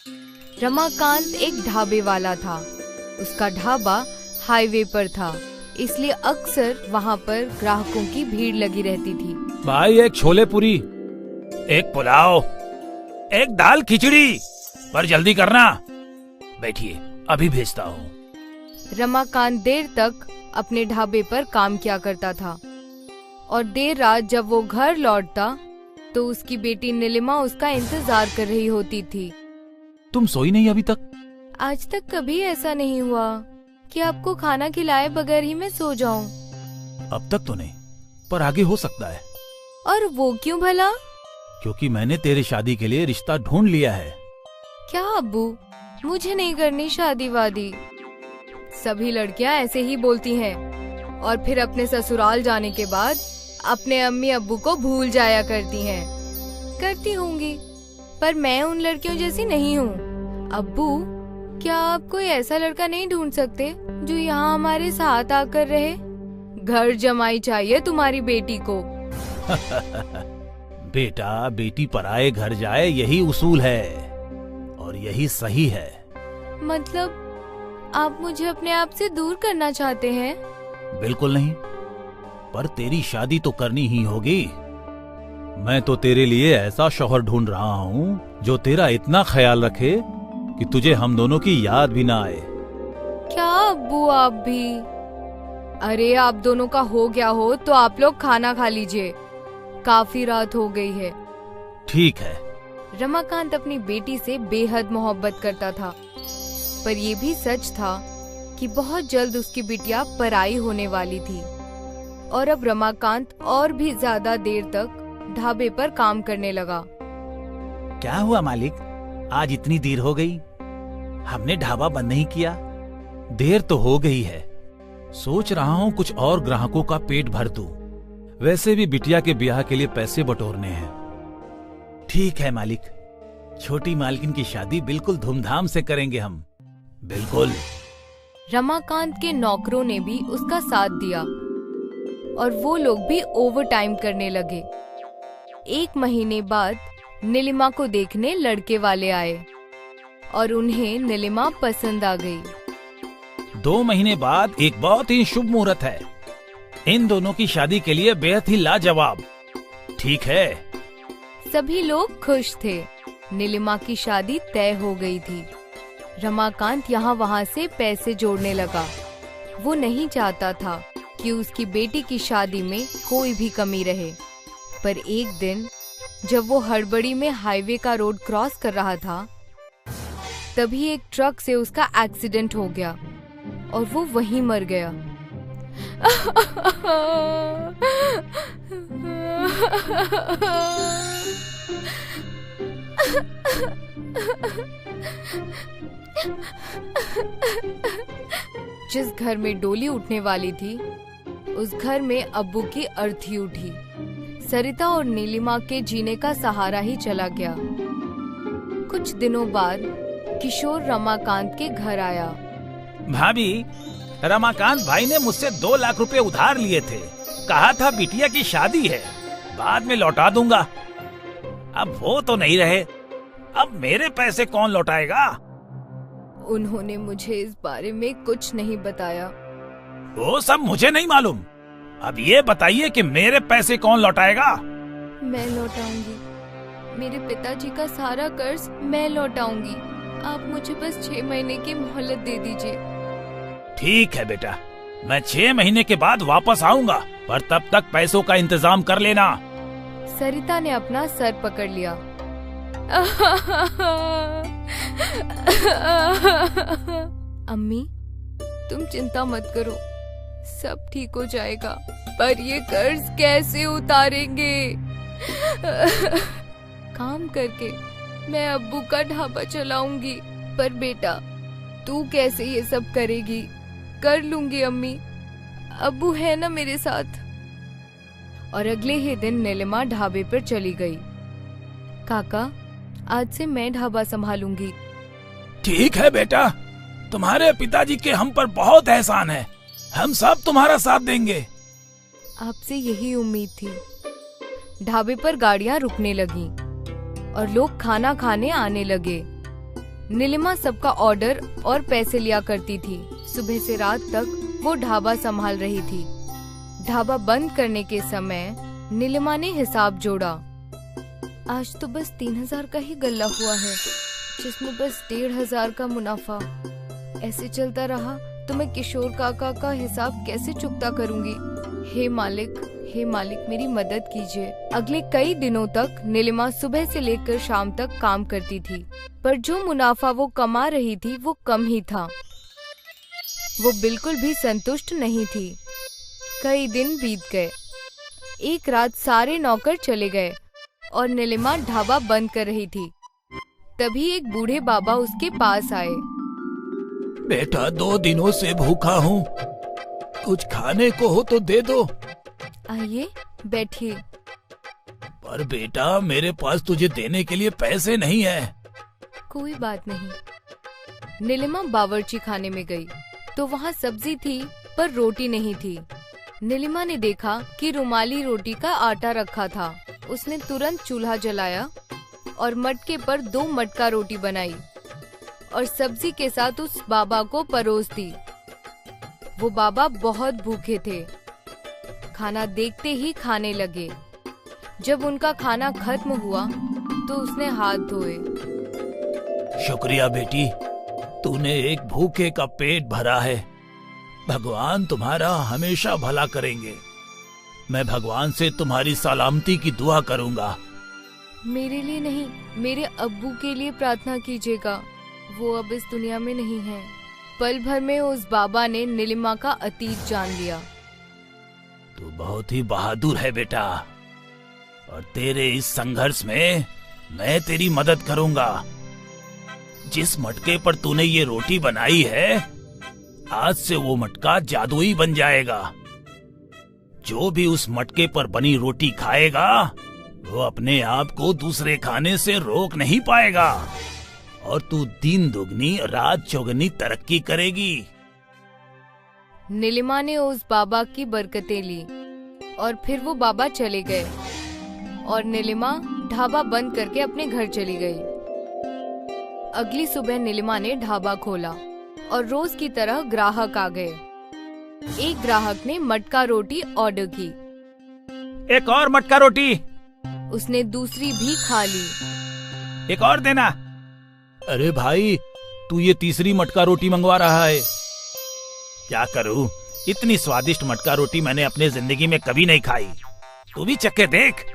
रमाकांत एक ढाबे वाला था। उसका ढाबा हाईवे पर था, इसलिए अक्सर वहाँ पर ग्राहकों की भीड़ लगी रहती थी। भाई एक छोले पूरी, एक पुलाव, एक दाल खिचड़ी, पर जल्दी करना। बैठिए, अभी भेजता हूँ। रमाकांत देर तक अपने ढाबे पर काम किया करता था और देर रात जब वो घर लौटता तो उसकी बेटी नीलिमा उसका इंतजार कर रही होती थी। तुम सोई नहीं अभी तक? आज तक कभी ऐसा नहीं हुआ कि आपको खाना खिलाए बगैर ही मैं सो जाऊं। अब तक तो नहीं, पर आगे हो सकता है। और वो क्यों भला? क्योंकि मैंने तेरी शादी के लिए रिश्ता ढूंढ लिया है। क्या अब्बू, मुझे नहीं करनी शादी वादी। सभी लड़कियां ऐसे ही बोलती हैं और फिर अपने ससुराल जाने के बाद अपने अम्मी अब्बू को भूल जाया करती हैं। करती होंगी, पर मैं उन लड़कियों जैसी नहीं हूँ। अब्बू, क्या आप कोई ऐसा लड़का नहीं ढूंढ सकते जो यहाँ हमारे साथ आकर रहे? घर जमाई चाहिए तुम्हारी बेटी को। बेटा बेटी पराए घर जाए, यही उसूल है और यही सही है। मतलब आप मुझे अपने आप से दूर करना चाहते हैं? बिल्कुल नहीं, पर तेरी शादी तो करनी ही होगी। मैं तो तेरे लिए ऐसा शौहर ढूंढ रहा हूँ जो तेरा इतना ख्याल रखे कि तुझे हम दोनों की याद भी ना आए। क्या अब्बू आप भी? अरे आप दोनों का हो गया हो तो आप लोग खाना खा लीजिए, काफी रात हो गई है। ठीक है। रमाकांत अपनी बेटी से बेहद मोहब्बत करता था, पर ये भी सच था कि बहुत जल्द उसकी बिटिया पराई होने वाली थी और अब रमाकांत और भी ज्यादा देर तक ढाबे पर काम करने लगा। क्या हुआ मालिक, आज इतनी देर हो गई? हमने ढाबा बंद नहीं किया। देर तो हो गई है, सोच रहा हूँ कुछ और ग्राहकों का पेट भर दूं। वैसे भी बिटिया के ब्याह के लिए पैसे बटोरने हैं। ठीक है मालिक, छोटी मालकिन की शादी बिल्कुल धूमधाम से करेंगे हम। बिल्कुल। रमाकांत के नौकरों ने भी उसका साथ दिया और वो लोग भी ओवर टाइम करने लगे। 1 महीने बाद नीलिमा को देखने लड़के वाले आए और उन्हें नीलिमा पसंद आ गई। 2 महीने बाद एक बहुत ही शुभ मुहूर्त है। इन दोनों की शादी के लिए बेहद ही लाजवाब। ठीक है। सभी लोग खुश थे। नीलिमा की शादी तय हो गई थी। रमाकांत यहाँ वहाँ से पैसे जोड़ने लगा। वो नहीं चाहता था कि उसकी बेटी की शादी में कोई भी कमी रहे। पर एक दिन जब वो हड़बड़ी में हाईवे का रोड क्रॉस कर रहा था, तभी एक ट्रक से उसका एक्सीडेंट हो गया और वो वहीं मर गया। जिस घर में डोली उठने वाली थी, उस घर में अब्बू की अर्थी उठी। सरिता और नीलिमा के जीने का सहारा ही चला गया। कुछ दिनों बाद किशोर रमाकांत के घर आया। भाभी, रमाकांत भाई ने मुझसे 2 लाख रुपए उधार लिए थे। कहा था बिटिया की शादी है, बाद में लौटा दूंगा। अब वो तो नहीं रहे, अब मेरे पैसे कौन लौटाएगा? उन्होंने मुझे इस बारे में कुछ नहीं बताया। वो सब मुझे नहीं मालूम। अब ये बताइए कि मेरे पैसे कौन लौटाएगा? मैं लौटाऊंगी। मेरे पिताजी का सारा कर्ज मैं लौटाऊंगी। आप मुझे बस 6 महीने की मोहलत दे दीजिए। ठीक है बेटा, मैं 6 महीने के बाद वापस आऊंगा, पर तब तक पैसों का इंतजाम कर लेना। सरिता ने अपना सर पकड़ लिया। अम्मी, तुम चिंता मत करो, सब ठीक हो जाएगा। पर ये कर्ज कैसे उतारेंगे? काम करके मैं अब्बू का ढाबा चलाऊंगी। पर बेटा, तू कैसे ये सब करेगी? कर लूंगी अम्मी, अब्बू है ना मेरे साथ। और अगले ही दिन नीलिमा ढाबे पर चली गई। काका, आज से मैं ढाबा संभालूंगी। ठीक है बेटा, तुम्हारे पिताजी के हम पर बहुत एहसान है। हम सब तुम्हारा साथ देंगे। आपसे यही उम्मीद थी। ढाबे पर गाड़ियां रुकने लगीं और लोग खाना खाने आने लगे। नीलिमा सबका ऑर्डर और पैसे लिया करती थी। सुबह से रात तक वो ढाबा संभाल रही थी। ढाबा बंद करने के समय नीलिमा ने हिसाब जोड़ा। आज तो बस 3000 का ही गल्ला हुआ है, जिसमें बस 1500 का मुनाफा। ऐसे चलता रहा तो मैं किशोर काका का हिसाब कैसे चुकता करूंगी। हे मालिक मेरी मदद कीजिए। अगले कई दिनों तक नीलिमा सुबह से लेकर शाम तक काम करती थी, पर जो मुनाफा वो कमा रही थी वो कम ही था। वो बिल्कुल भी संतुष्ट नहीं थी। कई दिन बीत गए। एक रात सारे नौकर चले गए और नीलिमा ढाबा बंद कर रही थी। तभी एक बूढ़े बाबा उसके पास आए। बेटा, 2 दिनों से भूखा हूँ, कुछ खाने को हो तो दे दो। आइए बैठिए। पर बेटा, मेरे पास तुझे देने के लिए पैसे नहीं है। कोई बात नहीं। नीलिमा बावर्ची खाने में गई तो वहाँ सब्जी थी पर रोटी नहीं थी। नीलिमा ने देखा कि रुमाली रोटी का आटा रखा था। उसने तुरंत चूल्हा जलाया और मटके पर 2 मटका रोटी बनाई और सब्जी के साथ उस बाबा को परोस दी। वो बाबा बहुत भूखे थे। खाना देखते ही खाने लगे। जब उनका खाना खत्म हुआ तो उसने हाथ धोए। शुक्रिया बेटी, तूने एक भूखे का पेट भरा है। भगवान तुम्हारा हमेशा भला करेंगे। मैं भगवान से तुम्हारी सलामती की दुआ करूंगा। मेरे लिए नहीं, मेरे अब्बू के लिए प्रार्थना कीजिएगा। वो अब इस दुनिया में नहीं है। पल भर में उस बाबा ने नीलिमा का अतीत जान लिया। तू बहुत ही बहादुर है बेटा, और तेरे इस संघर्ष में मैं तेरी मदद करूंगा। जिस मटके पर तूने ये रोटी बनाई है, आज से वो मटका जादुई बन जाएगा। जो भी उस मटके पर बनी रोटी खाएगा, वो अपने आप को दूसरे खाने से रोक नहीं पाएगा और तू दिन दुगनी रात चौगनी तरक्की करेगी। नीलिमा ने उस बाबा की बरकतें ली और फिर वो बाबा चले गए और नीलिमा ढाबा बंद करके अपने घर चली गई। अगली सुबह नीलिमा ने ढाबा खोला और रोज की तरह ग्राहक आ गए। एक ग्राहक ने मटका रोटी ऑर्डर की। एक और मटका रोटी। उसने दूसरी भी खा ली। एक और देना। अरे भाई, तू ये तीसरी मटका रोटी मंगवा रहा है। क्या करूं, इतनी स्वादिष्ट मटका रोटी मैंने अपने जिंदगी में कभी नहीं खाई। तू भी चख के देख।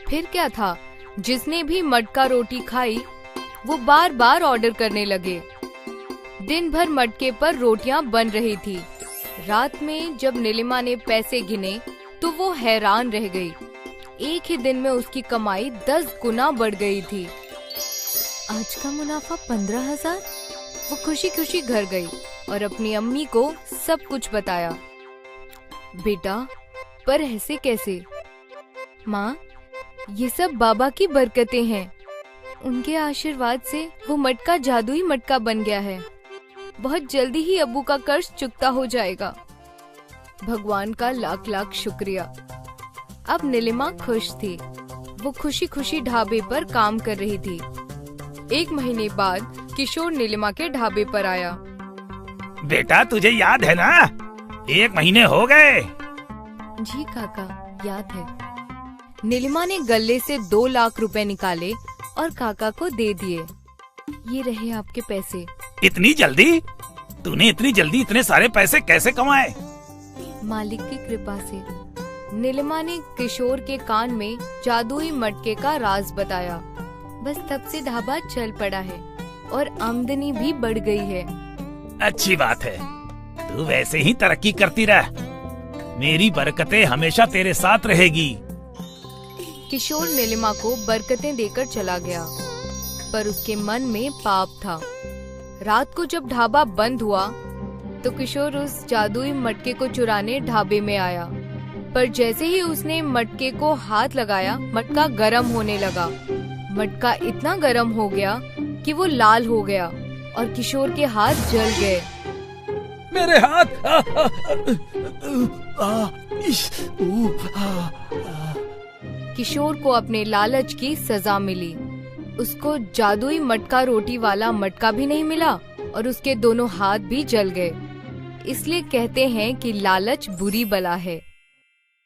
फिर क्या था, जिसने भी मटका रोटी खाई वो बार बार ऑर्डर करने लगे। दिन भर मटके पर रोटियां बन रही थी। रात में जब नीलिमा ने पैसे गिने तो वो हैरान रह गई। एक ही दिन में उसकी कमाई 10 गुना बढ़ गई थी। आज का मुनाफा 15,000। वो खुशी खुशी घर गई और अपनी अम्मी को सब कुछ बताया। बेटा, पर ऐसे कैसे? माँ, ये सब बाबा की बरकतें हैं। उनके आशीर्वाद से वो मटका जादुई मटका बन गया है। बहुत जल्दी ही अब्बू का कर्ज चुकता हो जाएगा। भगवान का लाख लाख शुक्रिया। अब नीलिमा खुश थी। वो खुशी खुशी ढाबे पर काम कर रही थी। 1 महीने बाद किशोर नीलिमा के ढाबे पर आया। बेटा, तुझे याद है ना, 1 महीने हो गए। जी काका, याद है। नीलिमा ने गल्ले से 2 लाख रुपए निकाले और काका को दे दिए। ये रहे आपके पैसे। इतनी जल्दी? तूने इतनी जल्दी इतने सारे पैसे कैसे कमाए? मालिक की कृपा से। नीलिमा ने किशोर के कान में जादुई मटके का राज बताया। बस तब से ढाबा चल पड़ा है और आमदनी भी बढ़ गई है। अच्छी बात है। तू वैसे ही तरक्की करती रह। मेरी बरकतें हमेशा तेरे साथ रहेगी। किशोर नीलिमा को बरकतें देकर चला गया, पर उसके मन में पाप था। रात को जब ढाबा बंद हुआ तो किशोर उस जादुई मटके को चुराने ढाबे में आया, पर जैसे ही उसने मटके को हाथ लगाया, मटका गर्म होने लगा। मटका इतना गर्म हो गया कि वो लाल हो गया और किशोर के हाथ जल गए। मेरे हाथ! किशोर को अपने लालच की सजा मिली। उसको जादुई मटका रोटी वाला मटका भी नहीं मिला और उसके दोनों हाथ भी जल गए। इसलिए कहते हैं कि लालच बुरी बला है।